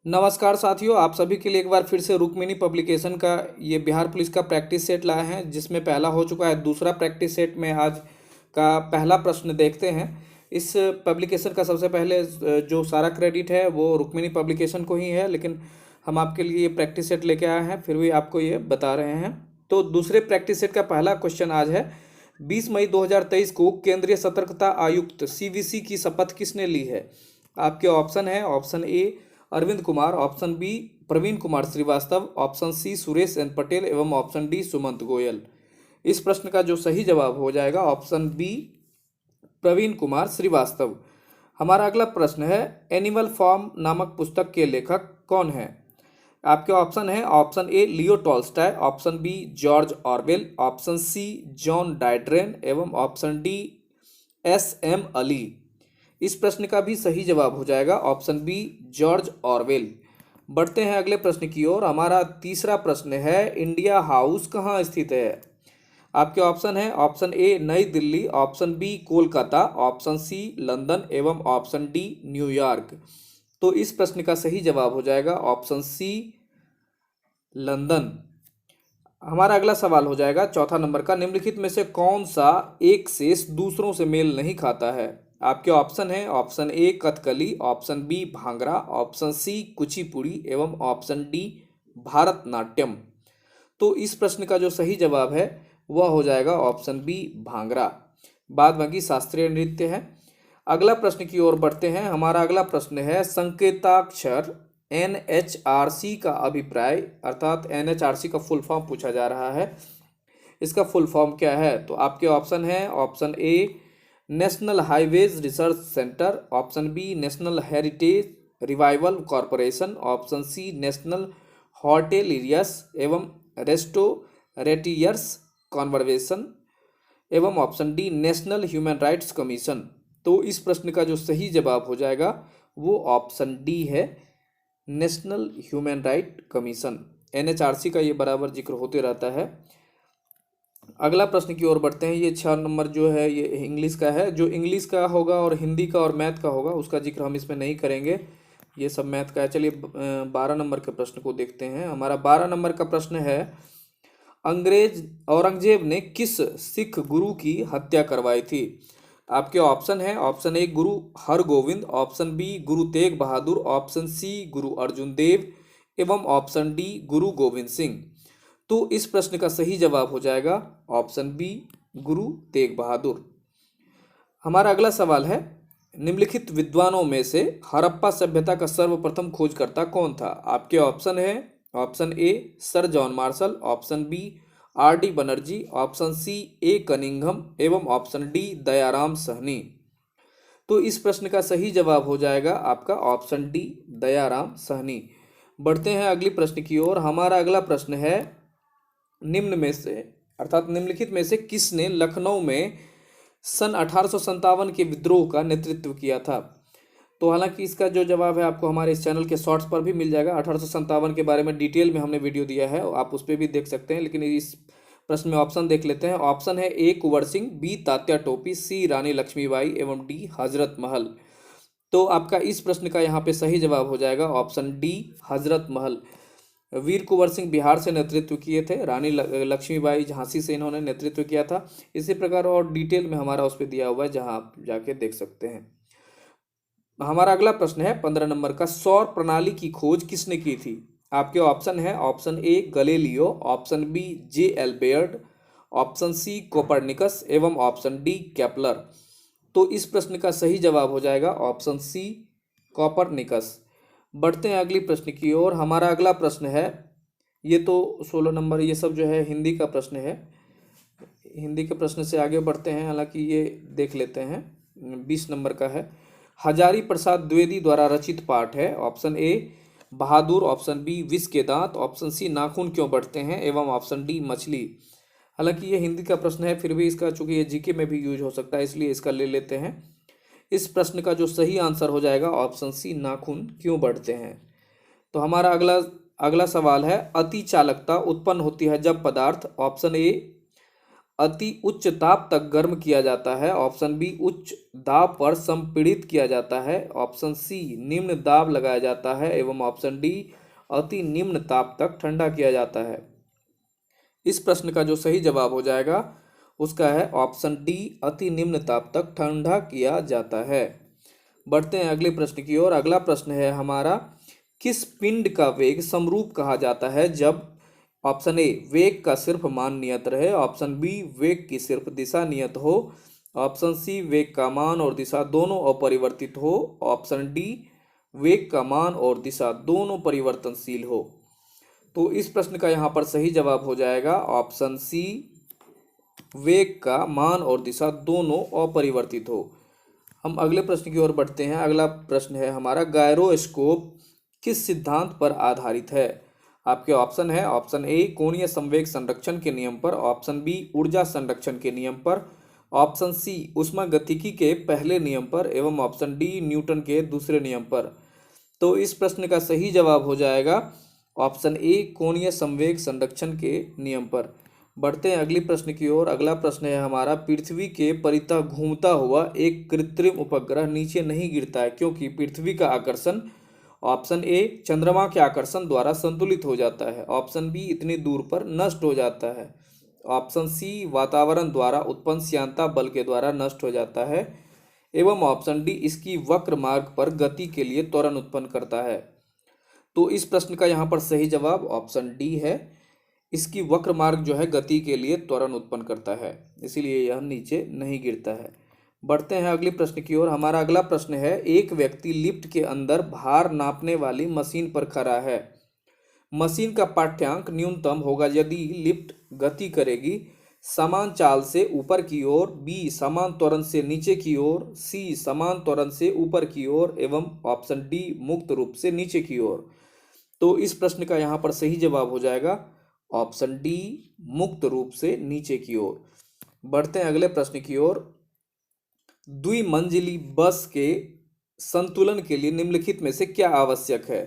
नमस्कार साथियों, आप सभी के लिए एक बार फिर से रुक्मिणी पब्लिकेशन का ये बिहार पुलिस का प्रैक्टिस सेट लाए हैं, जिसमें पहला हो चुका है। दूसरा प्रैक्टिस सेट में आज का पहला प्रश्न देखते हैं। इस पब्लिकेशन का सबसे पहले जो सारा क्रेडिट है वो रुक्मिणी पब्लिकेशन को ही है, लेकिन हम आपके लिए ये प्रैक्टिस सेट लेके आए हैं, फिर भी आपको ये बता रहे हैं। तो दूसरे प्रैक्टिस सेट का पहला क्वेश्चन आज है, 20 मई 2023 को केंद्रीय सतर्कता आयुक्त सीवीसी की शपथ किसने ली है? आपके ऑप्शन है, option A Arvind Kumar, option B Praveen Kumar Srivastava, option C Suresh N Patel एवं ऑप्शन डी सुमंत गोयल। इस प्रश्न का जो सही जवाब हो जाएगा ऑप्शन बी प्रवीण कुमार श्रीवास्तव। हमारा अगला प्रश्न है, एनिमल फार्म नामक पुस्तक के लेखक कौन है? आपके ऑप्शन है, option A Leo Tolstoy, option B George Orwell, option C John Dryden एवं option D S M Ali. इस प्रश्न का भी सही जवाब हो जाएगा ऑप्शन बी जॉर्ज ऑरवेल। बढ़ते हैं अगले प्रश्न की ओर। हमारा तीसरा प्रश्न है, इंडिया हाउस कहाँ स्थित है? आपके ऑप्शन है, option A New Delhi, option B Kolkata, option C London एवं ऑप्शन डी न्यूयॉर्क। तो इस प्रश्न का सही जवाब हो जाएगा ऑप्शन सी लंदन। हमारा अगला सवाल हो जाएगा चौथा नंबर का, निम्नलिखित में से कौन सा एक शेष दूसरों से मेल नहीं खाता है? आपके ऑप्शन है, option A Kathakali, option B Bhangra, option C Kuchipudi एवं ऑप्शन डी भारतनाट्यम। तो इस प्रश्न का जो सही जवाब है वह हो जाएगा ऑप्शन बी भांगड़ा। बाद बाकी शास्त्रीय नृत्य है। अगला प्रश्न की ओर बढ़ते हैं। हमारा अगला प्रश्न है, संकेताक्षर एनएचआरसी का अभिप्राय, अर्थात एनएचआरसी का फुल फॉर्म पूछा जा रहा है। इसका फुल फॉर्म क्या है? तो आपके ऑप्शन है, option A national highways research centre, option B national heritage revival corporation, option C national hoteliers एवं रेस्टोरेटियर्स कॉन्वर्वेशन एवं option D national human rights commission. तो इस प्रश्न का जो सही जवाब हो जाएगा वो ऑप्शन डी है, national human right commission. NHRC का ये बराबर जिक्र होते रहता है। अगला प्रश्न की ओर बढ़ते हैं। ये 6 नंबर जो है ये इंग्लिश का है। जो इंग्लिश का होगा और हिंदी का और मैथ का होगा उसका जिक्र हम इसमें नहीं करेंगे, ये सब मैथ का है। चलिए 12 नंबर के प्रश्न को देखते हैं। हमारा 12 नंबर का प्रश्न है, अंग्रेज औरंगजेब ने किस सिख गुरु की हत्या करवाई थी? आपके ऑप्शन है, ऑप्शन ए गुरु Hargovind, option B Guru Tegh Bahadur, option C गुरु अर्जुन देव एवं ऑप्शन डी गुरु गोविंद सिंह। तो इस प्रश्न का सही जवाब हो जाएगा ऑप्शन बी गुरु तेग बहादुर। हमारा अगला सवाल है, निम्नलिखित विद्वानों में से हड़प्पा सभ्यता का सर्वप्रथम खोजकर्ता कौन था? आपके ऑप्शन है, option A sir John Marshall, option B R D Banerjee, option C A Cunningham एवं ऑप्शन डी दयाराम सहनी। तो इस प्रश्न का सही जवाब हो जाएगा आपका ऑप्शन डी दयाराम सहनी। बढ़ते हैं अगली प्रश्न की ओर। हमारा अगला प्रश्न है, निम्न में से अर्थात निम्नलिखित में से किसने लखनऊ में सन 1857 के विद्रोह का नेतृत्व किया था? तो हालांकि इसका जो जवाब है आपको हमारे इस चैनल के शॉर्ट्स पर भी मिल जाएगा। 1857 के बारे में डिटेल में हमने वीडियो दिया है, आप उस पर भी देख सकते हैं, लेकिन इस प्रश्न में ऑप्शन देख लेते हैं। ऑप्शन है ए कुंवर सिंह, बी तात्या टोपी, सी रानी लक्ष्मीबाई एवं डी हजरत महल। तो आपका इस प्रश्न का यहाँ पे सही जवाब हो जाएगा ऑप्शन डी हजरत महल। वीर कुंवर सिंह बिहार से नेतृत्व किए थे, रानी लक्ष्मीबाई झांसी से इन्होंने नेतृत्व किया था। इसी प्रकार और डिटेल में हमारा उस पर दिया हुआ है, जहां आप जाके देख सकते हैं। हमारा अगला प्रश्न है 15 नंबर का, सौर प्रणाली की खोज किसने की थी? आपके ऑप्शन है, option A Galileo, option B J Albert, option C Copernicus एवं ऑप्शन डी केपलर। तो इस प्रश्न का सही जवाब हो जाएगा ऑप्शन सी कोपरनिकस। बढ़ते हैं अगली प्रश्न की ओर। हमारा अगला प्रश्न है, ये तो 16 नंबर, ये सब जो है हिंदी का प्रश्न है। हिंदी के प्रश्न से आगे बढ़ते हैं, हालांकि ये देख लेते हैं। 20 नंबर का है, हजारी प्रसाद द्विवेदी द्वारा रचित पाठ है। Option A Bahadur, option B विष के दांत, ऑप्शन सी नाखून क्यों बढ़ते हैं एवं ऑप्शन डी मछली। हालांकि ये हिंदी का प्रश्न है, फिर भी इसका चूंकि ये जीके में भी यूज हो सकता है, इसलिए इसका ले लेते हैं। इस प्रश्न का जो सही आंसर हो जाएगा ऑप्शन सी नाखून क्यों बढ़ते हैं। तो हमारा अगला सवाल है, अति चालकता उत्पन्न होती है जब पदार्थ, ऑप्शन ए अति उच्च ताप तक गर्म किया जाता है। ऑप्शन बी, उच्च दाब पर संपीड़ित किया जाता है। ऑप्शन सी, निम्न दाब लगाया जाता है। एवं ऑप्शन डी, अति निम्न ताप तक ठंडा किया जाता है। इस प्रश्न का जो सही जवाब हो जाएगा उसका है ऑप्शन डी, अति निम्न ताप तक ठंडा किया जाता है। बढ़ते हैं अगले प्रश्न की ओर। अगला प्रश्न है हमारा, किस पिंड का वेग समरूप कहा जाता है जब ऑप्शन ए, वेग का सिर्फ मान नियत रहे। ऑप्शन बी, वेग की सिर्फ दिशा नियत हो। ऑप्शन सी, वेग का मान और दिशा दोनों अपरिवर्तित हो। ऑप्शन डी, वेग का मान और दिशा दोनों परिवर्तनशील हो। तो इस प्रश्न का यहाँ पर सही जवाब हो जाएगा ऑप्शन सी, वेग का मान और दिशा दोनों अपरिवर्तित हो। हम अगले प्रश्न की ओर बढ़ते हैं। अगला प्रश्न है हमारा, गायरोस्कोप किस सिद्धांत पर आधारित है। आपके ऑप्शन है, ऑप्शन ए, कोणीय संवेग संरक्षण के नियम पर। ऑप्शन बी, ऊर्जा संरक्षण के नियम पर। ऑप्शन सी, ऊष्मागतिकी के पहले नियम पर। एवं ऑप्शन डी, न्यूटन के दूसरे नियम पर। तो इस प्रश्न का सही जवाब हो जाएगा ऑप्शन ए, कोणीय संवेग संरक्षण के नियम पर। बढ़ते हैं अगली प्रश्न की ओर। अगला प्रश्न है हमारा, पृथ्वी के परितः घूमता हुआ एक कृत्रिम उपग्रह नीचे नहीं गिरता है क्योंकि पृथ्वी का आकर्षण, ऑप्शन ए, चंद्रमा के आकर्षण द्वारा संतुलित हो जाता है। ऑप्शन बी, इतनी दूर पर नष्ट हो जाता है। ऑप्शन सी, वातावरण द्वारा उत्पन्न श्यानता बल के द्वारा नष्ट हो जाता है। एवं ऑप्शन डी, इसकी वक्र मार्ग पर गति के लिए त्वरण उत्पन्न करता है। तो इस प्रश्न का यहाँ पर सही जवाब ऑप्शन डी है, इसकी वक्र मार्ग जो है गति के लिए त्वरण उत्पन्न करता है, इसीलिए यह नीचे नहीं गिरता है। बढ़ते हैं अगले प्रश्न की ओर। हमारा अगला प्रश्न है, एक व्यक्ति लिफ्ट के अंदर भार नापने वाली मशीन पर खड़ा है। मशीन का पाठ्यांक न्यूनतम होगा यदि लिफ्ट गति करेगी समान चाल से ऊपर की ओर, बी, समान त्वरण से नीचे की ओर, सी, समान त्वरण से ऊपर की ओर। एवं ऑप्शन डी, मुक्त रूप से नीचे की ओर। तो इस प्रश्न का यहाँ पर सही जवाब हो जाएगा ऑप्शन डी, मुक्त रूप से नीचे की ओर। बढ़ते हैं अगले प्रश्न की ओर। द्विमंजिली बस के संतुलन के लिए निम्नलिखित में से क्या आवश्यक है।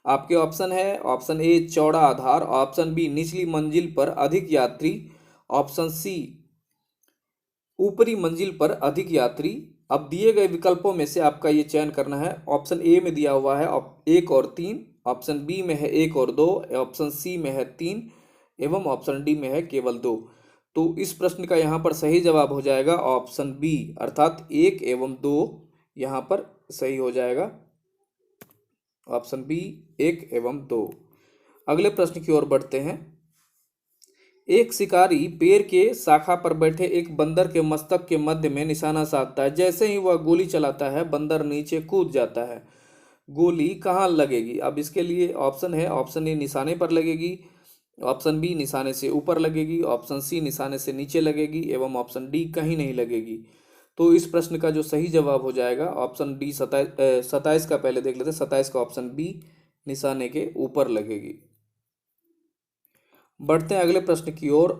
आपके ऑप्शन है, ऑप्शन ए, चौड़ा आधार। ऑप्शन बी, निचली मंजिल पर अधिक यात्री। ऑप्शन सी, ऊपरी मंजिल पर अधिक यात्री। अब दिए गए विकल्पों में से आपका ये चयन करना है। ऑप्शन ए में दिया हुआ है 1 और 3। ऑप्शन बी में है 1 और 2। ऑप्शन सी में है 3। एवं ऑप्शन डी में है केवल 2। तो इस प्रश्न का यहाँ पर सही जवाब हो जाएगा ऑप्शन बी, अर्थात 1 एवं 2 यहाँ पर सही हो जाएगा। ऑप्शन बी, 1 एवं 2। अगले प्रश्न की ओर बढ़ते हैं। एक शिकारी पेड़ के शाखा पर बैठे एक बंदर के मस्तक के मध्य में निशाना साधता है। जैसे ही वह गोली चलाता है बंदर नीचे कूद जाता है। गोली कहाँ लगेगी। अब इसके लिए ऑप्शन है, ऑप्शन ए, निशाने पर लगेगी। ऑप्शन बी, निशाने से ऊपर लगेगी। ऑप्शन सी, निशाने से नीचे लगेगी। एवं ऑप्शन डी, कहीं नहीं लगेगी। तो इस प्रश्न का जो सही जवाब हो जाएगा ऑप्शन डी, 27 का पहले देख लेते हैं। 27 का ऑप्शन बी, निशाने के ऊपर लगेगी। बढ़ते हैं अगले प्रश्न की ओर।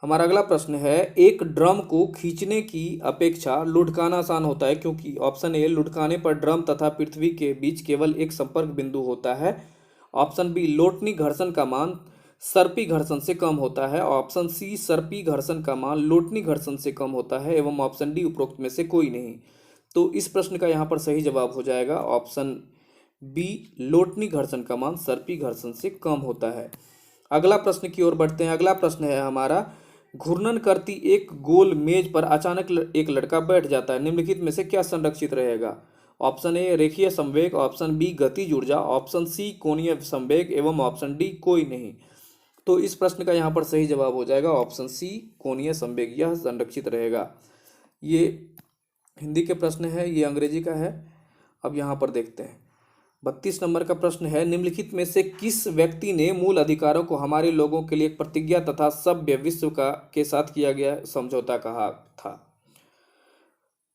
हमारा अगला प्रश्न है, एक ड्रम को खींचने की अपेक्षा लुढ़काना आसान होता है क्योंकि। ऑप्शन ए, लुढ़काने पर ड्रम तथा पृथ्वी के बीच केवल एक संपर्क बिंदु होता है। ऑप्शन बी, लोटनी घर्षण का मान सर्पी घर्षण से कम होता है। ऑप्शन सी, सर्पी घर्षण का मान लोटनी घर्षण से कम होता है। एवं ऑप्शन डी, उपरोक्त में से कोई नहीं। तो इस प्रश्न का यहाँ पर सही जवाब हो जाएगा ऑप्शन बी, लोटनी घर्षण का मान सर्पी घर्षण से कम होता है। अगला प्रश्न की ओर बढ़ते हैं। अगला प्रश्न है हमारा, घूर्णन करती एक गोल मेज पर अचानक एक लड़का बैठ जाता है। निम्नलिखित में से क्या संरक्षित रहेगा। ऑप्शन ए, रेखीय संवेग। ऑप्शन बी, गतिज ऊर्जा। ऑप्शन सी, कोणीय संवेग। एवं ऑप्शन डी, कोई नहीं। तो इस प्रश्न का यहाँ पर सही जवाब हो जाएगा ऑप्शन सी, कोणीय संवेग, यह संरक्षित रहेगा। ये हिंदी के प्रश्न है, ये अंग्रेजी का है। अब यहाँ पर देखते हैं 32 नंबर का प्रश्न है, निम्नलिखित में से किस व्यक्ति ने मूल अधिकारों को हमारे लोगों के लिए एक प्रतिज्ञा तथा सभ्य विश्व का के साथ किया गया समझौता कहा था।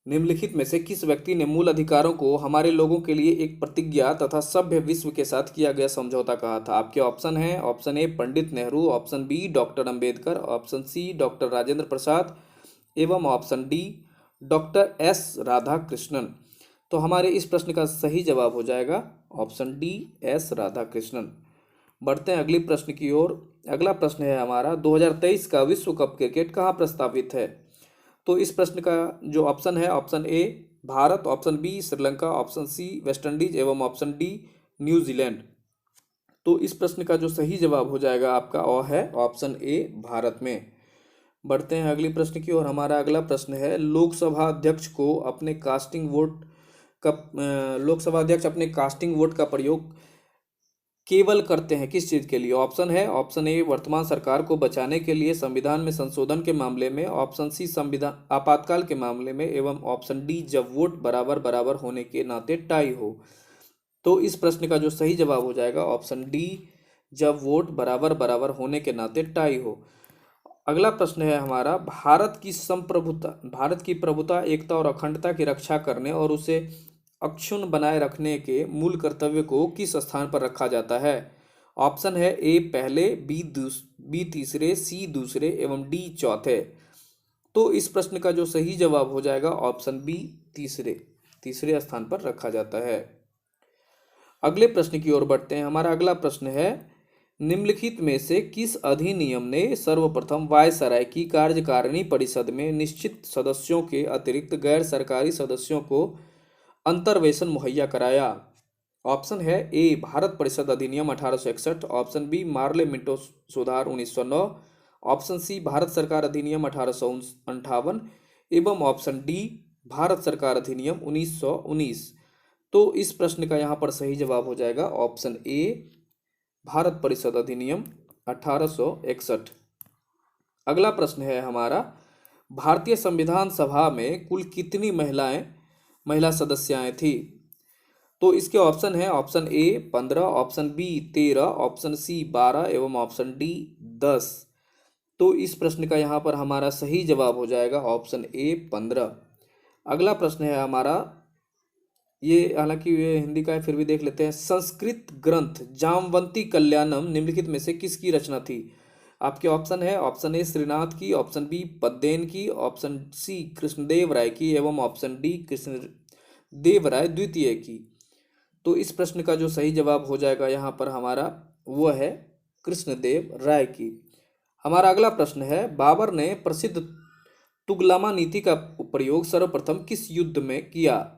निम्नलिखित में से किस व्यक्ति ने मूल अधिकारों को हमारे लोगों के लिए एक प्रतिज्ञा तथा सभ्य विश्व के साथ किया गया समझौता कहा था। आपके ऑप्शन है, option A, Pandit Nehru. Option B, doctor Ambedkar. Option C, doctor Rajendra Prasad. एवं option D, doctor S Radhakrishnan. तो हमारे इस प्रश्न का सही जवाब हो जाएगा ऑप्शन डी, एस राधाकृष्णन। बढ़ते हैं अगली प्रश्न की ओर। अगला प्रश्न है हमारा 2023 का विश्व कप क्रिकेट कहाँ प्रस्तावित है? तो इस प्रश्न का जो ऑप्शन है, option A Bharat, option B Sri Lanka, option C West Indies एवं ऑप्शन डी न्यूजीलैंड। तो इस प्रश्न का जो सही जवाब हो जाएगा आपका वह है ऑप्शन ए भारत में। बढ़ते हैं अगली प्रश्न की ओर। हमारा अगला प्रश्न है लोकसभा अध्यक्ष अपने कास्टिंग वोट का प्रयोग केवल करते हैं किस चीज के लिए? ऑप्शन है, ऑप्शन ए वर्तमान सरकार को बचाने के लिए, संविधान में संशोधन के मामले में, ऑप्शन सी संविधान आपातकाल के मामले में, एवं ऑप्शन डी जब वोट बराबर बराबर होने के नाते टाई हो। तो इस प्रश्न का जो सही जवाब हो जाएगा ऑप्शन डी जब वोट बराबर बराबर होने के नाते टाई हो। अगला प्रश्न है हमारा भारत की प्रभुता, एकता और अखंडता की रक्षा करने और उसे अक्षुण्ण बनाए रखने के मूल कर्तव्य को किस स्थान पर रखा जाता है? ऑप्शन है ए पहले, बी तीसरे, सी दूसरे एवं डी चौथे। तो इस प्रश्न का जो सही जवाब हो जाएगा ऑप्शन बी तीसरे स्थान पर रखा जाता है। अगले प्रश्न की ओर बढ़ते हैं। हमारा अगला प्रश्न है निम्नलिखित में से किस अधिनियम ने सर्वप्रथम वायसराय की कार्यकारिणी परिषद में निश्चित सदस्यों के अतिरिक्त गैर सरकारी सदस्यों को अंतर्वेशन मुहैया कराया? ऑप्शन है ए भारत परिषद अधिनियम 1861, ऑप्शन बी मार्ले मिंटो सुधार 1909, ऑप्शन सी भारत सरकार अधिनियम 1858 एवं ऑप्शन डी भारत सरकार अधिनियम 1919। तो इस प्रश्न का यहाँ पर सही जवाब हो जाएगा ऑप्शन ए भारत परिषद अधिनियम 1861। अगला प्रश्न है हमारा भारतीय संविधान सभा में कुल कितनी महिला सदस्याएं थी? तो इसके ऑप्शन है, option A 15, option B 13, option C 12 एवं ऑप्शन डी 10। तो इस प्रश्न का यहाँ पर हमारा सही जवाब हो जाएगा ऑप्शन ए 15। अगला प्रश्न है हमारा, ये हालांकि ये हिंदी का है फिर भी देख लेते हैं। संस्कृत ग्रंथ जामवंती कल्याणम निम्नलिखित में से किसकी रचना थी? आपके ऑप्शन है, ऑप्शन ए श्रीनाथ की, ऑप्शन बी पद्देन की, ऑप्शन सी कृष्णदेव राय की एवं ऑप्शन डी कृष्णदेव राय द्वितीय की। तो इस प्रश्न का जो सही जवाब हो जाएगा यहाँ पर हमारा वो है कृष्णदेव राय की। हमारा अगला प्रश्न है बाबर ने प्रसिद्ध तुगलमा नीति का प्रयोग सर्वप्रथम किस युद्ध में किया?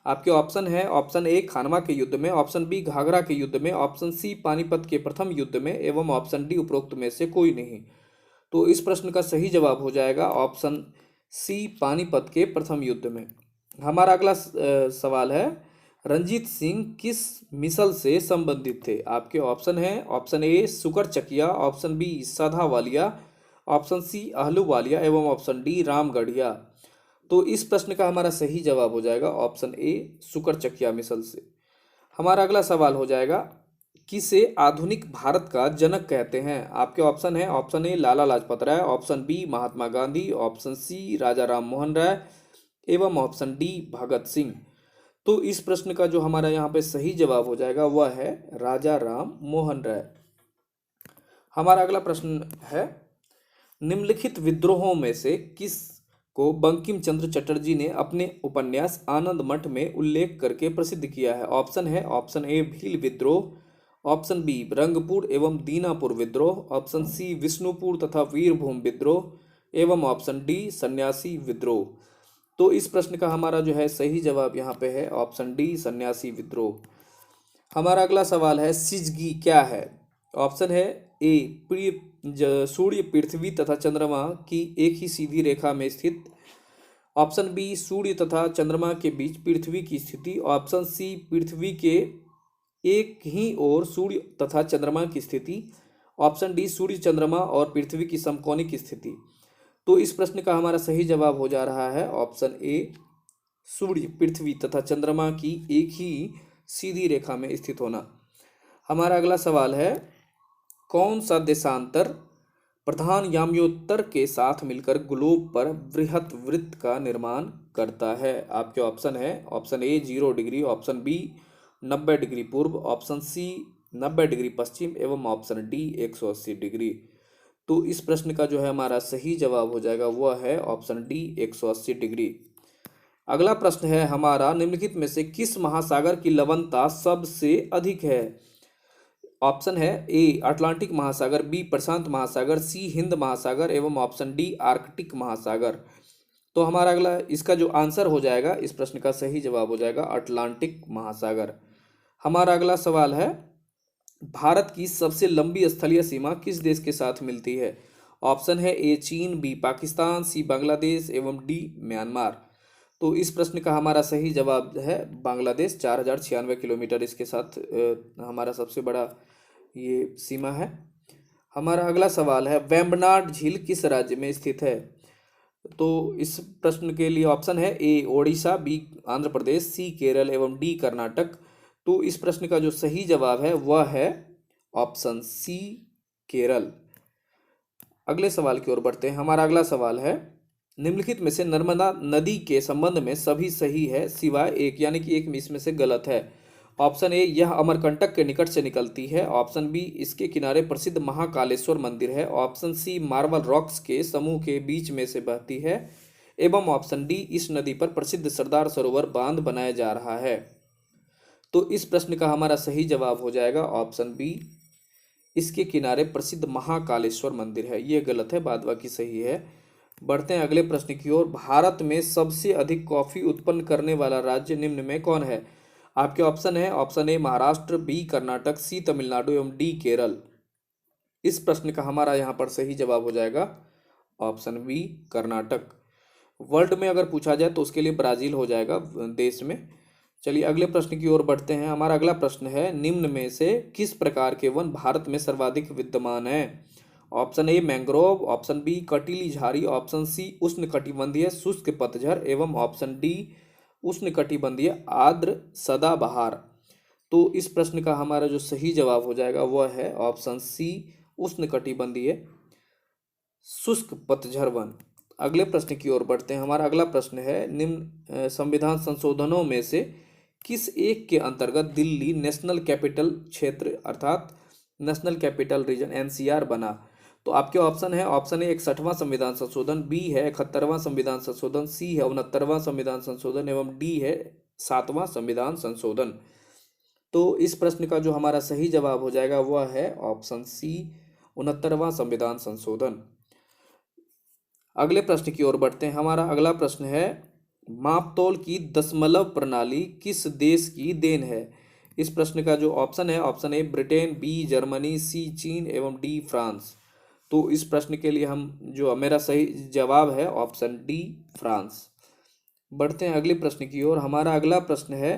आपके ऑप्शन है, ऑप्शन ए खानवा के युद्ध में, ऑप्शन बी घाघरा के युद्ध में, ऑप्शन सी पानीपत के प्रथम युद्ध में एवं ऑप्शन डी उपरोक्त में से कोई नहीं। तो इस प्रश्न का सही जवाब हो जाएगा ऑप्शन सी पानीपत के प्रथम युद्ध में। हमारा अगला सवाल है रंजीत सिंह किस मिसल से संबंधित थे? आपके ऑप्शन है, option A Sukerchakia, option B Sandhawalia, option C Ahluwalia एवं ऑप्शन डी रामगढ़िया। तो इस प्रश्न का हमारा सही जवाब हो जाएगा ऑप्शन ए सुकर चकिया मिसल से। हमारा अगला सवाल हो जाएगा किसे आधुनिक भारत का जनक कहते हैं? आपके ऑप्शन है, option A Lala Lajpat Rai, option B Mahatma Gandhi, option C Raja Ram Mohan Roy एवं ऑप्शन डी भगत सिंह। तो इस प्रश्न का जो हमारा यहाँ पे सही जवाब हो जाएगा वह है राजा राम मोहन राय। हमारा अगला प्रश्न है निम्नलिखित विद्रोहों में से किस को बंकिम चंद्र चटर्जी ने अपने उपन्यास आनंद मठ में उल्लेख करके प्रसिद्ध किया है? ऑप्शन है, ऑप्शन ए भील विद्रोह, ऑप्शन बी रंगपुर एवं दीनापुर विद्रोह, ऑप्शन सी विष्णुपुर तथा वीरभूम विद्रोह एवं ऑप्शन डी सन्यासी विद्रोह। तो इस प्रश्न का हमारा जो है सही जवाब यहाँ पे है ऑप्शन डी सन्यासी विद्रोह। हमारा अगला सवाल है सिजगी क्या है? ऑप्शन है ए सूर्य पृथ्वी तथा चंद्रमा की एक ही सीधी रेखा में स्थित, ऑप्शन बी सूर्य तथा चंद्रमा के बीच पृथ्वी की स्थिति, ऑप्शन सी पृथ्वी के एक ही ओर सूर्य तथा चंद्रमा की स्थिति, ऑप्शन डी सूर्य चंद्रमा और पृथ्वी की समकोणिक स्थिति। तो इस प्रश्न का हमारा सही जवाब हो जा रहा है ऑप्शन ए सूर्य पृथ्वी तथा चंद्रमा की एक ही सीधी रेखा में स्थित होना। हमारा अगला सवाल है कौन सा देशांतर प्रधान याम्योत्तर के साथ मिलकर ग्लोब पर बृहत वृत्त का निर्माण करता है? आपके ऑप्शन है, option A 0 degree, option B 90 degree पूर्व, ऑप्शन सी 90 डिग्री पश्चिम एवं ऑप्शन डी 180 डिग्री। तो इस प्रश्न का जो है हमारा सही जवाब हो जाएगा वह है ऑप्शन डी 180 डिग्री। अगला प्रश्न है हमारा निम्नलिखित में से किस महासागर की लवणता सबसे अधिक है? ऑप्शन है ए अटलांटिक महासागर, बी प्रशांत महासागर, सी हिंद महासागर एवं ऑप्शन डी आर्कटिक महासागर। तो हमारा अगला इसका जो आंसर हो जाएगा, इस प्रश्न का सही जवाब हो जाएगा अटलांटिक महासागर। हमारा अगला सवाल है, भारत की सबसे लंबी स्थलीय सीमा किस देश के साथ मिलती है? ऑप्शन है ए चीन, बी पाकिस्तान, सी बांग्लादेश एवं डी म्यांमार। तो इस प्रश्न का हमारा सही जवाब है बांग्लादेश। 4096 किलोमीटर इसके साथ हमारा सबसे बड़ा ये सीमा है। हमारा अगला सवाल है, वेम्बनाड झील किस राज्य में स्थित है? तो इस प्रश्न के लिए ऑप्शन है ए ओडिशा, बी आंध्र प्रदेश, सी केरल एवं डी कर्नाटक। तो इस प्रश्न का जो सही जवाब है वह है ऑप्शन सी केरल। अगले सवाल की ओर बढ़ते हैं। हमारा अगला सवाल है, निम्नलिखित में से नर्मदा नदी के संबंध में सभी सही है सिवाय एक, यानी कि एक इसमें से गलत है। ऑप्शन ए यह अमरकंटक के निकट से निकलती है, ऑप्शन बी इसके किनारे प्रसिद्ध महाकालेश्वर मंदिर है, ऑप्शन सी मार्बल रॉक्स के समूह के बीच में से बहती है एवं ऑप्शन डी इस नदी पर प्रसिद्ध सरदार सरोवर बांध बनाया जा रहा है। तो इस प्रश्न का हमारा सही जवाब हो जाएगा ऑप्शन बी, इसके किनारे प्रसिद्ध महाकालेश्वर मंदिर है। ये गलत है, बाद बाकी सही है। बढ़ते हैं अगले प्रश्न की ओर। भारत में सबसे अधिक कॉफी उत्पन्न करने वाला राज्य निम्न में कौन है? आपके ऑप्शन है, option A Maharashtra, B Karnataka, C Tamil Nadu एवं डी केरल। इस प्रश्न का हमारा यहाँ पर सही जवाब हो जाएगा ऑप्शन बी कर्नाटक। वर्ल्ड में अगर पूछा जाए तो उसके लिए ब्राजील हो जाएगा देश में। चलिए अगले प्रश्न की ओर बढ़ते हैं। हमारा अगला प्रश्न है, निम्न में से किस प्रकार के वन भारत में सर्वाधिक विद्यमान है? Option A mangrove, option B कटीली झाड़ी, ऑप्शन सी उष्णकटिबंधीय शुष्क पतझर एवं ऑप्शन डी उष्णकटिबंधीय आर्द्र सदाबहार। तो इस प्रश्न का हमारा जो सही जवाब हो जाएगा वह है ऑप्शन सी उष्णकटिबंधीय शुष्क पतझर वन। अगले प्रश्न की ओर बढ़ते हैं। हमारा अगला प्रश्न है, निम्न संविधान संशोधनों में से किस एक के अंतर्गत दिल्ली नेशनल कैपिटल क्षेत्र अर्थात नेशनल कैपिटल रीजन एनसीआर बना? तो आपके ऑप्शन है, ऑप्शन ए 61वां संविधान संशोधन, बी है 71वां संविधान संशोधन, सी है 69वां संविधान संशोधन एवं डी है 7वां संविधान संशोधन। तो इस प्रश्न का जो हमारा सही जवाब हो जाएगा वह है ऑप्शन सी 69वां संविधान संशोधन। अगले प्रश्न की ओर बढ़ते हैं। हमारा अगला प्रश्न है, मापतोल की दशमलव प्रणाली किस देश की देन है? इस प्रश्न का जो ऑप्शन है, option A Britain, B Germany, C चीन एवं डी फ्रांस। तो इस प्रश्न के लिए हम जो मेरा सही जवाब है ऑप्शन डी फ्रांस। बढ़ते हैं अगले प्रश्न की ओर। हमारा अगला प्रश्न है,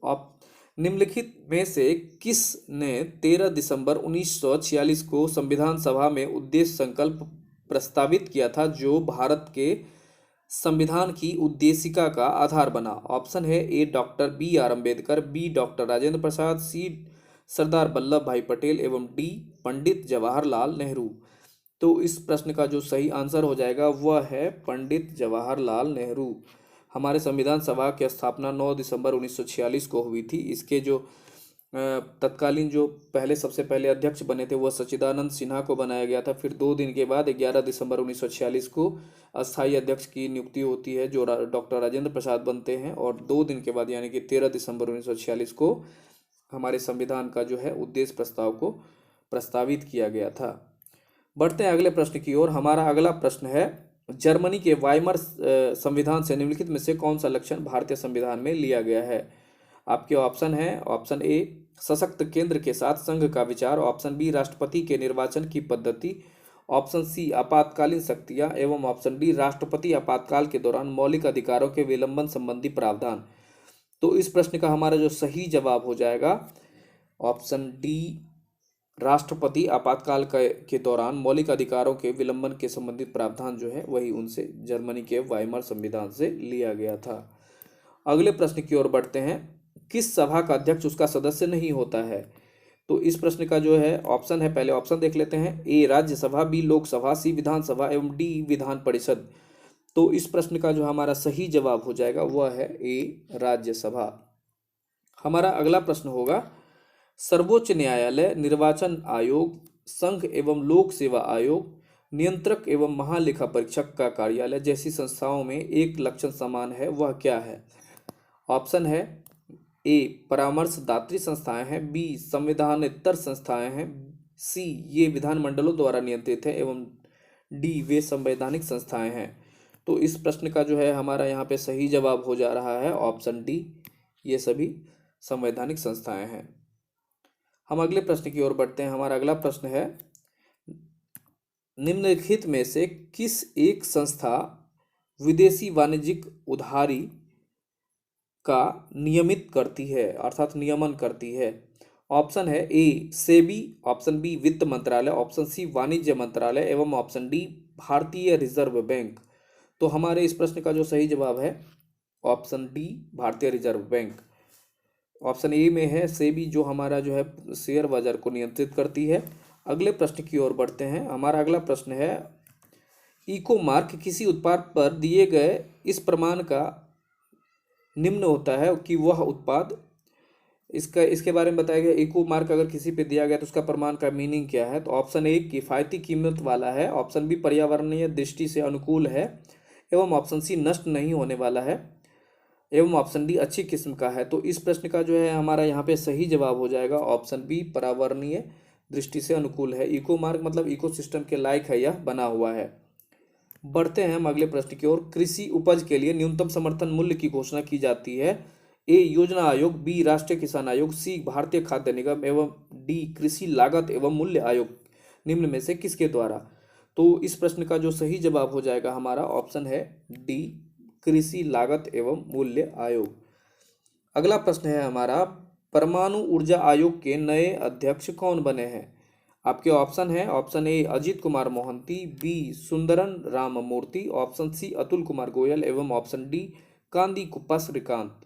निम्नलिखित में से किस ने 13 दिसंबर 1946 को संविधान सभा में उद्देश्य संकल्प प्रस्तावित किया था जो भारत के संविधान की उद्देशिका का आधार बना? ऑप्शन है A doctor B R Ambedkar, B doctor Rajendra Prasad, C Sardar Vallabh Bhai Patel एवं डी पंडित जवाहरलाल नेहरू। तो इस प्रश्न का जो सही आंसर हो जाएगा वह है पंडित जवाहरलाल नेहरू। हमारे संविधान सभा की स्थापना 9 दिसंबर 1946 को हुई थी। इसके जो तत्कालीन जो सबसे पहले अध्यक्ष बने थे वह सच्चिदानंद सिन्हा को बनाया गया था। फिर 2 दिन के बाद 11 दिसंबर 1946 को अस्थायी अध्यक्ष की नियुक्ति होती है जो डॉक्टर राजेंद्र प्रसाद बनते हैं, और 2 दिन के बाद यानी कि 13 दिसंबर 1946 को हमारे संविधान का जो है उद्देश्य प्रस्ताव को प्रस्तावित किया गया था। बढ़ते हैं अगले प्रश्न की ओर। हमारा अगला प्रश्न है, जर्मनी के वाइमर संविधान से निम्नलिखित में से कौन सा लक्षण भारतीय संविधान में लिया गया है? आपके ऑप्शन है, ऑप्शन ए सशक्त केंद्र के साथ संघ का विचार, ऑप्शन बी राष्ट्रपति के निर्वाचन की पद्धति, ऑप्शन सी आपातकालीन शक्तियां एवं ऑप्शन डी राष्ट्रपति आपातकाल के दौरान मौलिक अधिकारों के विलंबन संबंधी प्रावधान। तो इस प्रश्न का हमारा जो सही जवाब हो जाएगा ऑप्शन डी राष्ट्रपति आपातकाल के दौरान मौलिक अधिकारों के विलंबन के संबंधित प्रावधान जो है वही उनसे जर्मनी के वाइमर संविधान से लिया गया था। अगले प्रश्न की ओर बढ़ते हैं, किस सभा का अध्यक्ष उसका सदस्य नहीं होता है? तो इस प्रश्न का जो है ऑप्शन है, पहले ऑप्शन देख लेते हैं, ए राज्यसभा, बी लोकसभा, सी विधानसभा एवं डी विधान परिषद। तो इस प्रश्न का जो हमारा सही जवाब हो जाएगा वह है ए राज्यसभा। हमारा अगला प्रश्न होगा, सर्वोच्च न्यायालय, निर्वाचन आयोग, संघ एवं लोक सेवा आयोग, नियंत्रक एवं महालेखा परीक्षक का कार्यालय जैसी संस्थाओं में एक लक्षण समान है, वह क्या है? ऑप्शन है ए परामर्शदात्री संस्थाएं हैं, बी संविधानेतर संस्थाएं हैं, सी ये विधानमंडलों द्वारा नियंत्रित है, एवं डी वे संवैधानिक संस्थाएं हैं। तो इस प्रश्न का जो है हमारा यहाँ पे सही जवाब हो जा रहा है ऑप्शन डी, ये सभी संवैधानिक संस्थाएं हैं। हम अगले प्रश्न की ओर बढ़ते हैं। हमारा अगला प्रश्न है, निम्नलिखित में से किस एक संस्था विदेशी वाणिज्यिक उधारी का नियमित करती है, अर्थात नियमन करती है? ऑप्शन है ए सेबी, ऑप्शन बी वित्त मंत्रालय, ऑप्शन सी वाणिज्य मंत्रालय, एवं ऑप्शन डी भारतीय रिजर्व बैंक। तो हमारे इस प्रश्न का जो सही जवाब है ऑप्शन डी भारतीय रिजर्व बैंक। ऑप्शन ए में है सेबी, जो हमारा जो है शेयर बाजार को नियंत्रित करती है। अगले प्रश्न की ओर बढ़ते हैं। हमारा अगला प्रश्न है, इको मार्क किसी उत्पाद पर दिए गए इस प्रमाण का निम्न होता है कि वह उत्पाद, इसके बारे में बताया गया। इको मार्क अगर किसी पे दिया गया तो उसका प्रमाण का मीनिंग क्या है? तो ऑप्शन ए किफ़ायती कीमत वाला है, ऑप्शन बी पर्यावरणीय दृष्टि से अनुकूल है, एवं ऑप्शन सी नष्ट नहीं होने वाला है, एवं ऑप्शन डी अच्छी किस्म का है। तो इस प्रश्न का जो है हमारा यहाँ पे सही जवाब हो जाएगा ऑप्शन बी पर्यावरणीय दृष्टि से अनुकूल है। इको मार्क मतलब इको सिस्टम के लायक है, यह बना हुआ है। बढ़ते हैं हम अगले प्रश्न की ओर। कृषि उपज के लिए न्यूनतम समर्थन मूल्य की घोषणा की जाती है। ए योजना आयोग, बी राष्ट्रीय किसान आयोग, सी भारतीय खाद्य निगम, एवं डी कृषि लागत एवं मूल्य आयोग। निम्न में से किसके द्वारा? तो इस प्रश्न का जो सही जवाब हो जाएगा हमारा ऑप्शन है डी कृषि लागत एवं मूल्य आयोग। अगला प्रश्न है हमारा, परमाणु ऊर्जा आयोग के नए अध्यक्ष कौन बने हैं? आपके ऑप्शन है, option A Ajit Kumar Mohanty, B Sundaran Ram Murthy, option C Atul Kumar Goyal, एवं ऑप्शन डी कांदी कुप्पा श्रीकांत।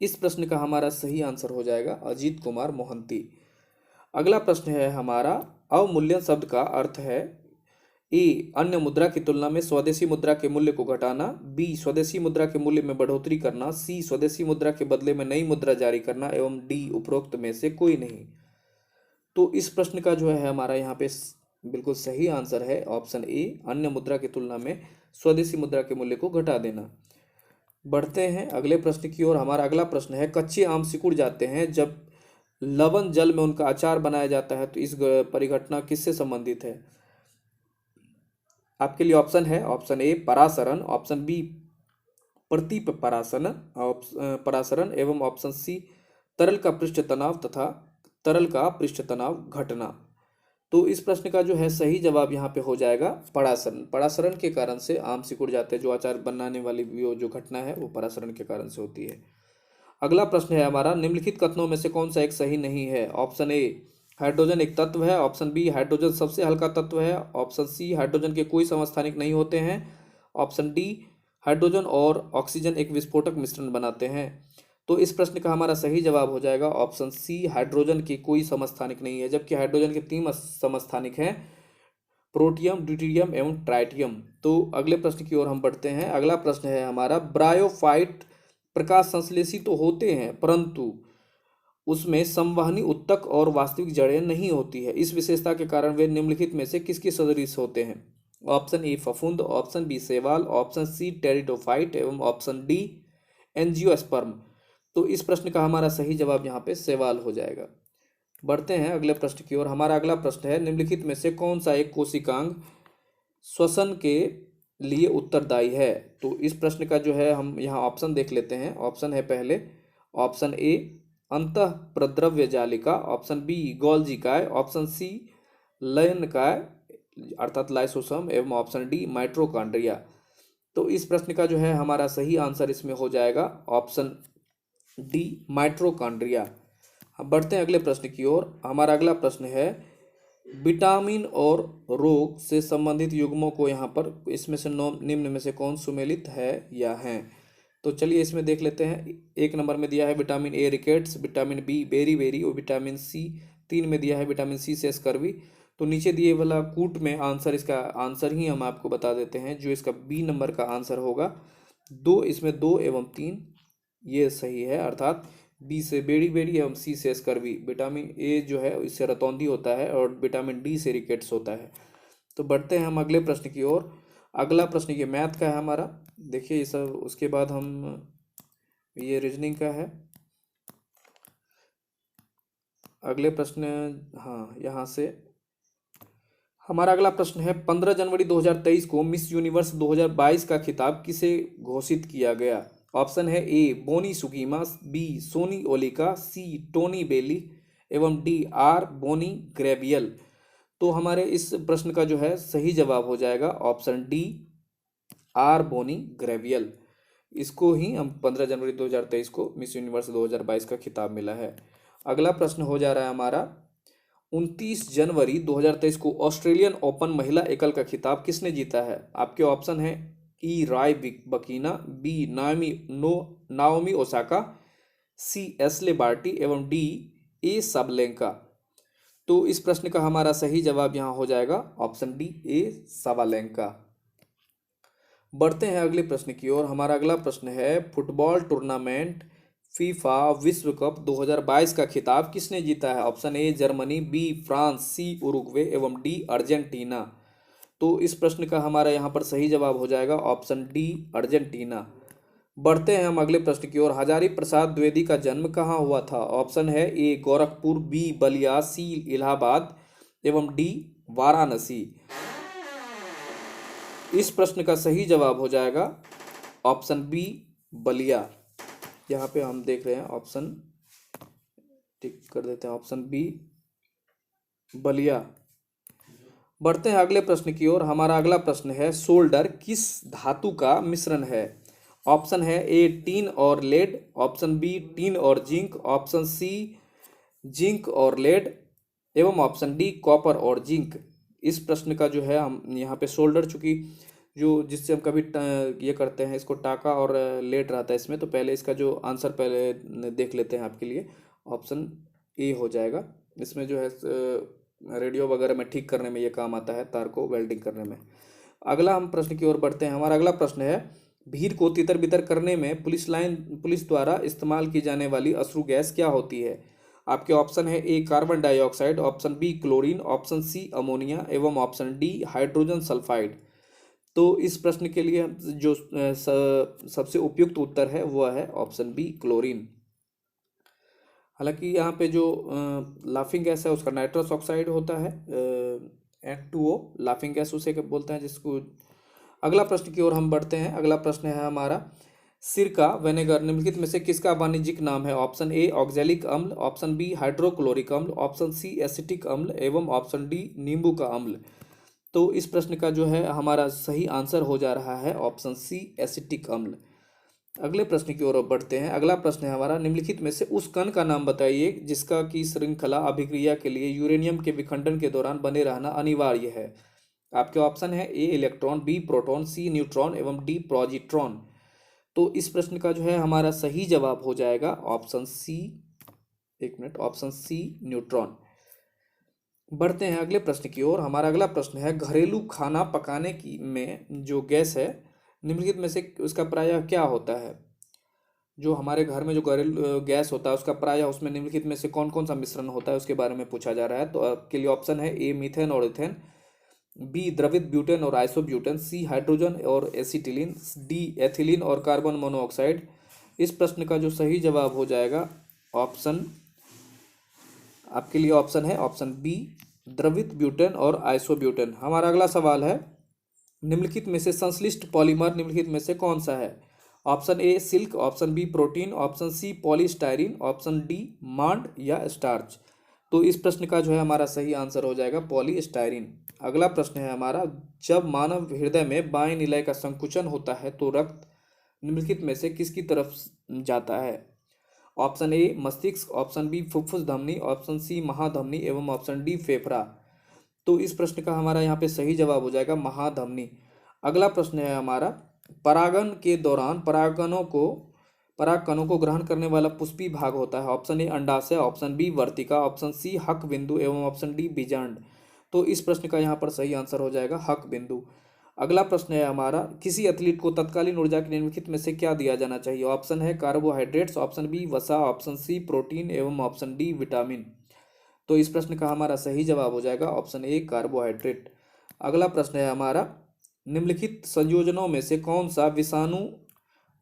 इस प्रश्न का हमारा सही आंसर हो जाएगा अजीत कुमार मोहंती। अगला प्रश्न है हमारा, अवमूल्यन शब्द का अर्थ है ए अन्य मुद्रा की तुलना में स्वदेशी मुद्रा के मूल्य को घटाना, बी स्वदेशी मुद्रा के मूल्य में बढ़ोतरी करना, सी स्वदेशी मुद्रा के बदले में नई मुद्रा जारी करना, एवं डी उपरोक्त में से कोई नहीं। तो इस प्रश्न का जो है हमारा यहाँ पे बिल्कुल सही आंसर है ऑप्शन ए अन्य मुद्रा की तुलना में स्वदेशी मुद्रा के मूल्य को घटा देना। बढ़ते हैं अगले प्रश्न की ओर। हमारा अगला प्रश्न है, कच्चे आम सिकुड़ जाते हैं जब लवण जल में उनका अचार बनाया जाता है, तो इस परिघटना किससे संबंधित है? आपके लिए ऑप्शन है, ऑप्शन ए परासरण, ऑप्शन बी प्रतीप परासरण, एवं ऑप्शन सी तरल का पृष्ठ तनाव तथा तरल का पृष्ठ तनाव घटना। तो इस प्रश्न का जो है सही जवाब यहाँ पे हो जाएगा परासरण। परासरण के कारण से आम सिकुड़ जाते हैं, जो अचार बनाने वाली जो घटना है वो परासरण के कारण से होती है। अगला प्रश्न है हमारा, निम्नलिखित कथनों में से कौन सा एक सही नहीं है? ऑप्शन ए हाइड्रोजन एक तत्व है, ऑप्शन बी हाइड्रोजन सबसे हल्का तत्व है, ऑप्शन सी हाइड्रोजन के कोई समस्थानिक नहीं होते हैं, ऑप्शन डी हाइड्रोजन और ऑक्सीजन एक विस्फोटक मिश्रण बनाते हैं। तो इस प्रश्न का हमारा सही जवाब हो जाएगा ऑप्शन सी हाइड्रोजन की कोई समस्थानिक नहीं है, जबकि हाइड्रोजन के 3 समस्थानिक हैं, प्रोटियम, ड्यूटेरियम एवं ट्राइटियम। तो अगले प्रश्न की ओर हम बढ़ते हैं। अगला प्रश्न है हमारा, ब्रायोफाइट प्रकाश संश्लेषी तो होते हैं परंतु उसमें संवहनी उत्तक और वास्तविक जड़ें नहीं होती है। इस विशेषता के कारण वे निम्नलिखित में से किसके सदृश होते हैं? ऑप्शन ए फफूंद, ऑप्शन बी शैवाल, ऑप्शन सी टेरिडोफाइट, एवं ऑप्शन डी एंजियोस्पर्म। तो इस प्रश्न का हमारा सही जवाब यहाँ पे शैवाल हो जाएगा। बढ़ते हैं अगले प्रश्न की ओर। हमारा अगला प्रश्न है, निम्नलिखित में से कौन सा एक कोशिकांग श्वसन के लिए उत्तरदायी है? तो इस प्रश्न का जो है हम यहाँ ऑप्शन देख लेते हैं। ऑप्शन है पहले ऑप्शन ए अंतः प्रद्रव्य जालिका, ऑप्शन बी गोल्जिकाय, ऑप्शन सी लयनकाय अर्थात लाइसोसोम, एवं ऑप्शन डी माइटोकॉन्ड्रिया। तो इस प्रश्न का जो है हमारा सही आंसर इसमें हो जाएगा ऑप्शन डी माइटोकॉन्ड्रिया। हम बढ़ते हैं अगले प्रश्न की ओर। हमारा अगला प्रश्न है, विटामिन और रोग से संबंधित युग्मों को यहाँ पर इसमें से निम्न में से कौन सुमेलित है या हैं? तो चलिए इसमें देख लेते हैं। एक नंबर में दिया है vitamin A rickets, vitamin B beriberi और विटामिन सी। 3 में दिया है विटामिन सी से स्कर्वी। तो नीचे दिए वाला कूट में आंसर, इसका आंसर ही हम आपको बता देते हैं, जो इसका बी नंबर का आंसर होगा 2। इसमें 2 एवं 3 ये सही है, अर्थात बी से बेड़ी बेड़ी एवं सी से स्कर्वी। विटामिन ए जो है इससे रतौंधी होता है और विटामिन डी से रिकेट्स होता है। तो बढ़ते हैं हम अगले प्रश्न की ओर। अगला प्रश्न ये मैथ का है हमारा। देखिए ये सब, उसके बाद हम ये रीजनिंग का है। अगले प्रश्न, हाँ यहाँ से हमारा अगला प्रश्न है 15 जनवरी 2023 को मिस यूनिवर्स 2022 का खिताब किसे घोषित किया गया? ऑप्शन है ए बोनी सुकीमा, बी सोनी ओलिका, सी टोनी बेली एवं डी आर बोनी ग्रेवियल। तो हमारे इस प्रश्न का जो है सही जवाब हो जाएगा ऑप्शन डी आर बोनी ग्रेवियल। इसको ही हम 15 जनवरी 2023 को मिस यूनिवर्स 2022 का खिताब मिला है। अगला प्रश्न हो जा रहा है हमारा 29 जनवरी 2023 को ऑस्ट्रेलियन ओपन महिला एकल का खिताब किसने जीता है? आपके ऑप्शन है ई राय बकीना, बी नाओमी ओसाका, सी एस्ले बार्टी एवं डी ए साबलेंका। तो इस प्रश्न का हमारा सही जवाब यहाँ हो जाएगा ऑप्शन डी ए साबालेंका। बढ़ते हैं अगले प्रश्न की ओर। हमारा अगला प्रश्न है फुटबॉल टूर्नामेंट फीफा विश्व कप 2022 का खिताब किसने जीता है? Option A Germany, B France, C Uruguay एवं डी अर्जेंटीना। तो इस प्रश्न का हमारा यहाँ पर सही जवाब हो जाएगा ऑप्शन डी अर्जेंटीना। बढ़ते हैं हम अगले प्रश्न की ओर। हजारी प्रसाद द्विवेदी का जन्म कहाँ हुआ था? ऑप्शन है ए गोरखपुर, बी बलिया, सी इलाहाबाद एवं डी वाराणसी। इस प्रश्न का सही जवाब हो जाएगा ऑप्शन बी बलिया। यहाँ पे हम देख रहे हैं ऑप्शन टिक कर देते हैं, ऑप्शन बी बलिया। बढ़ते हैं अगले प्रश्न की ओर। हमारा अगला प्रश्न है सोल्डर किस धातु का मिश्रण है? ऑप्शन है ए टीन और लेड, ऑप्शन बी टीन और जिंक, ऑप्शन सी जिंक और लेड एवं ऑप्शन डी कॉपर और जिंक। इस प्रश्न का जो है हम यहाँ पे सोल्डर, चूंकि जो जिससे हम कभी ये करते हैं इसको टाका और लेड रहता है इसमें, तो पहले इसका जो आंसर पहले देख लेते हैं आपके लिए। ऑप्शन ए हो जाएगा। इसमें जो है रेडियो वगैरह में ठीक करने में ये काम आता है, तार को वेल्डिंग करने में। अगला हम प्रश्न की ओर बढ़ते हैं। हमारा अगला प्रश्न है भीड़ को तितर बितर करने में पुलिस द्वारा इस्तेमाल की जाने वाली अश्रु गैस क्या होती है? आपके ऑप्शन है A carbon dioxide, option B chlorine, option C ammonia एवं ऑप्शन डी हाइड्रोजन सल्फाइड। तो इस प्रश्न के लिए जो सबसे उपयुक्त उत्तर है वह है ऑप्शन बी क्लोरीन। हालांकि यहाँ पे जो लाफिंग गैस है उसका नाइट्रस ऑक्साइड होता है, N2O लाफिंग गैस उसे बोलते हैं जिसको। अगला प्रश्न की ओर हम बढ़ते हैं। अगला प्रश्न है हमारा सिरका विनेगर निम्नलिखित में से किसका वाणिज्यिक नाम है? ऑप्शन ए ऑक्जेलिक अम्ल, ऑप्शन बी हाइड्रोक्लोरिक अम्ल, ऑप्शन सी एसिटिक अम्ल एवं ऑप्शन डी नींबू का अम्ल। तो इस प्रश्न का जो है हमारा सही आंसर हो जा रहा है ऑप्शन सी एसिटिक अम्ल। अगले प्रश्न की ओर बढ़ते हैं। अगला प्रश्न है हमारा निम्नलिखित में से उस कण का नाम बताइए जिसका की श्रृंखला अभिक्रिया के लिए यूरेनियम के विखंडन के दौरान बने रहना अनिवार्य है। आपके ऑप्शन है ए इलेक्ट्रॉन, बी प्रोटॉन, सी न्यूट्रॉन एवं डी पॉजिट्रॉन। तो इस प्रश्न का जो है हमारा सही जवाब हो जाएगा ऑप्शन सी, एक मिनट, ऑप्शन सी न्यूट्रॉन। बढ़ते हैं अगले प्रश्न की ओर। हमारा अगला प्रश्न है घरेलू खाना पकाने की में जो गैस है निम्नलिखित में से उसका प्रायः क्या होता है? जो हमारे घर में जो घरेलू गैस होता है उसका प्रायः उसमें निम्नलिखित में से कौन कौन सा मिश्रण होता है उसके बारे में पूछा जा रहा है। तो आपके लिए ऑप्शन है ए मीथेन और इथेन, बी द्रवित ब्यूटेन और आइसोब्यूटेन, सी हाइड्रोजन और एसिटिलीन, डी एथिलीन और कार्बन मोनोऑक्साइड। इस प्रश्न का जो सही जवाब हो जाएगा ऑप्शन, आपके लिए ऑप्शन है ऑप्शन बी द्रवित ब्यूटेन और आइसोब्यूटेन। हमारा अगला सवाल है निम्नलिखित में से संश्लिष्ट पॉलीमर निम्नलिखित में से कौन सा है? Option A silk, option B protein, option C polystyrene, option D मांड या स्टार्च। तो इस प्रश्न का जो है हमारा सही आंसर हो जाएगा पॉलीस्टायरीन। अगला प्रश्न है हमारा जब मानव हृदय में बाएं निलय का संकुचन होता है तो रक्त निम्नलिखित में से किसकी तरफ जाता है? ऑप्शन ए मस्तिष्क, ऑप्शन बी फुफ्फुस धमनी, ऑप्शन सी महाधमनी एवं ऑप्शन डी फेफड़ा। तो इस प्रश्न का हमारा यहाँ पे सही जवाब हो जाएगा महाधमनी। अगला प्रश्न है हमारा परागन के दौरान परागकणों को ग्रहण करने वाला पुष्पी भाग होता है। ऑप्शन ए अंडाशय, ऑप्शन बी वर्तिका, ऑप्शन सी हक बिंदु एवं ऑप्शन डी बीजांड। तो इस प्रश्न का यहाँ पर सही आंसर हो जाएगा हक बिंदु। अगला प्रश्न है हमारा किसी एथलीट को तत्कालीन ऊर्जा के निम्नलिखित में से क्या दिया जाना चाहिए? ऑप्शन है कार्बोहाइड्रेट्स, ऑप्शन बी वसा, ऑप्शन सी प्रोटीन एवं ऑप्शन डी विटामिन। तो इस प्रश्न का हमारा सही जवाब हो जाएगा ऑप्शन ए कार्बोहाइड्रेट। अगला प्रश्न है हमारा निम्नलिखित संयोजनों में से कौन सा विषाणु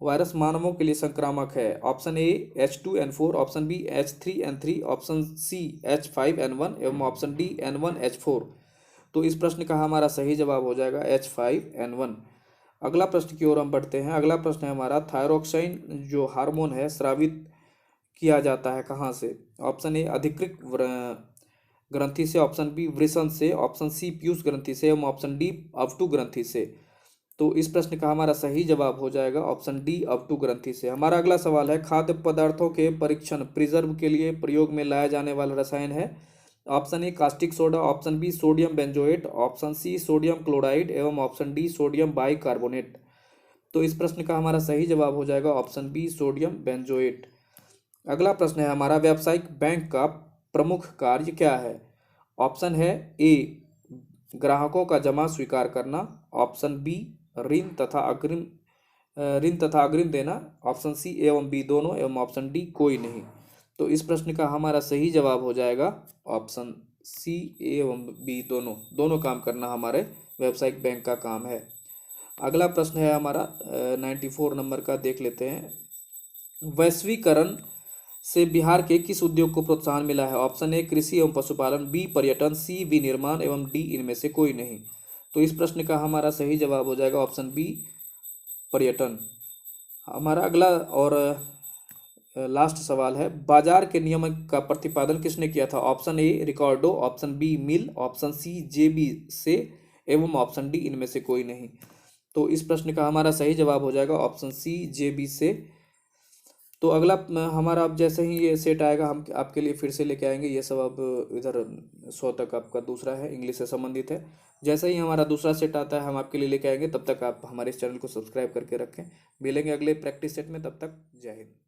वायरस मानवों के लिए संक्रामक है? Option A H2N4, option B H3N3, option C H5N1 एवं ऑप्शन डी N1H4। तो इस प्रश्न का हमारा सही जवाब हो जाएगा H5N1। अगला प्रश्न की ओर हम बढ़ते हैं। अगला प्रश्न है हमारा, थायरोक्साइन जो हार्मोन है स्रावित किया जाता है कहाँ से? ऑप्शन ए अधिकृत ग्रंथि से, ऑप्शन बी वृषण से, ऑप्शन सी पीयूष ग्रंथि से एवं ऑप्शन डी अवटु ग्रंथि से। तो इस प्रश्न का हमारा सही जवाब हो जाएगा ऑप्शन डी अवटु ग्रंथि से। हमारा अगला सवाल है, खाद्य पदार्थों के परीक्षण प्रिजर्व के लिए प्रयोग में लाया जाने वाला रसायन है? Option A caustic soda, option B sodium benzoate, option C sodium chloride एवं ऑप्शन डी सोडियम बाइकार्बोनेट। तो इस प्रश्न का हमारा सही जवाब हो जाएगा ऑप्शन बी सोडियम बेंजोएट। अगला प्रश्न है हमारा, व्यावसायिक बैंक का प्रमुख कार्य क्या है? ऑप्शन है ए ग्राहकों का जमा स्वीकार करना, ऑप्शन बी ऋण तथा अग्रिम देना, ऑप्शन सी एवं बी दोनों एवं ऑप्शन डी कोई नहीं। तो इस प्रश्न का हमारा सही जवाब हो जाएगा ऑप्शन सी एवं बी दोनों काम करना हमारे व्यावसायिक बैंक का काम है। अगला प्रश्न है हमारा 94 नंबर का, देख लेते हैं। वैश्वीकरण से बिहार के किस उद्योग को प्रोत्साहन मिला है? ऑप्शन ए कृषि एवं पशुपालन, बी पर्यटन, सी विनिर्माण एवं डी इनमें से कोई नहीं। तो इस प्रश्न का हमारा सही जवाब हो जाएगा ऑप्शन बी पर्यटन। हमारा अगला और लास्ट सवाल है, बाजार के नियम का प्रतिपादन किसने किया था? Option A Ricardo, option B Mill, option C JB Say एवं ऑप्शन डी इनमें से कोई नहीं। तो इस प्रश्न का हमारा सही जवाब हो जाएगा ऑप्शन सी जेबी से। तो अगला हमारा, अब जैसे ही ये सेट आएगा हम आपके लिए फिर से लेके आएंगे। ये सब अब इधर 100 तक आपका दूसरा है, इंग्लिश से संबंधित है। जैसे ही हमारा दूसरा सेट आता है हम आपके लिए लेके आएंगे। तब तक आप हमारे इस चैनल को सब्सक्राइब करके रखें। मिलेंगे अगले प्रैक्टिस सेट में, तब तक जय हिंद।